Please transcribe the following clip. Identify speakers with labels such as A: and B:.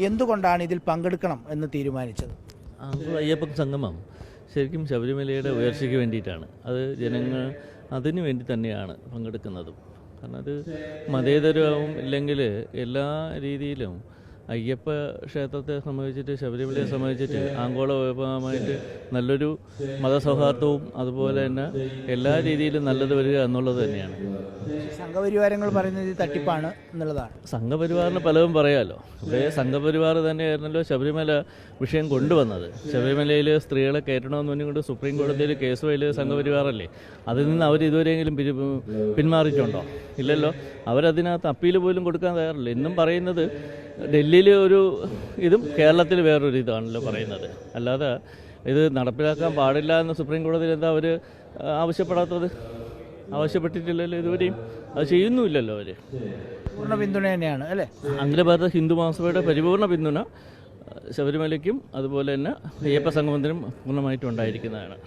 A: എന്തുകൊണ്ടാണ് ഇതിൽ പങ്കെടുക്കണം എന്ന് തീരുമാനിച്ചത്?
B: അയ്യപ്പ സംഗമം ശരിക്കും ശബരിമലയുടെ ഉയർച്ചയ്ക്ക് വേണ്ടിയിട്ടാണ്. അത് ജനങ്ങൾ അതിനു വേണ്ടി തന്നെയാണ് പങ്കെടുക്കുന്നതും. കാരണം അത് മതേതരവും ഇല്ലെങ്കിൽ എല്ലാ രീതിയിലും അയ്യപ്പ ക്ഷേത്രത്തെ സംബന്ധിച്ചിട്ട് ശബരിമലയെ സംബന്ധിച്ചിട്ട് ആഗോള വ്യാപകമായിട്ട് നല്ലൊരു മതസൗഹാർദ്ദവും അതുപോലെ തന്നെ എല്ലാ രീതിയിലും നല്ലത് വരിക എന്നുള്ളത് തന്നെയാണ്.
A: സംഘപരിവാരങ്ങൾ പറയുന്നത് തട്ടിപ്പാണ് എന്നുള്ളതാണ്.
B: സംഘപരിവാറിന് പലതും പറയാമല്ലോ. ഇവിടെ സംഘപരിവാർ തന്നെയായിരുന്നല്ലോ ശബരിമല വിഷയം കൊണ്ടുവന്നത്. ശബരിമലയിൽ സ്ത്രീകളെ കയറ്റണമെന്ന് പറഞ്ഞുകൊണ്ട് സുപ്രീം കോടതിയിൽ കേസ് ഫയൽ സംഘപരിവാറല്ലേ. അതിൽ നിന്ന് അവർ ഇതുവരെയെങ്കിലും പിന്മാറിയിട്ടുണ്ടോ? ഇല്ലല്ലോ. അവരതിനകത്ത് അപ്പീൽ പോലും കൊടുക്കാൻ തയ്യാറില്ല. ഇന്നും പറയുന്നത് ഡൽഹിയിൽ ഒരു ഇതും കേരളത്തിൽ വേറൊരു ഇതാണല്ലോ പറയുന്നത്. അല്ലാതെ ഇത് നടപ്പിലാക്കാൻ പാടില്ല എന്ന് സുപ്രീം കോടതിയിൽ എന്താ അവർ ആവശ്യപ്പെടാത്തത്? ആവശ്യപ്പെട്ടിട്ടില്ലല്ലോ ഇതുവരെയും. അത് ചെയ്യുന്നുമില്ലല്ലോ അവർ.
A: പൂർണ്ണ പിന്തുണ തന്നെയാണ് അല്ലേ?
B: അഖില ഭാരത ഹിന്ദു മഹാസഭയുടെ പരിപൂർണ്ണ പിന്തുണ ശബരിമലയ്ക്കും അതുപോലെ തന്നെ അയ്യപ്പ സംഗമത്തിനും പൂർണ്ണമായിട്ടും ഉണ്ടായിരിക്കുന്നതാണ്.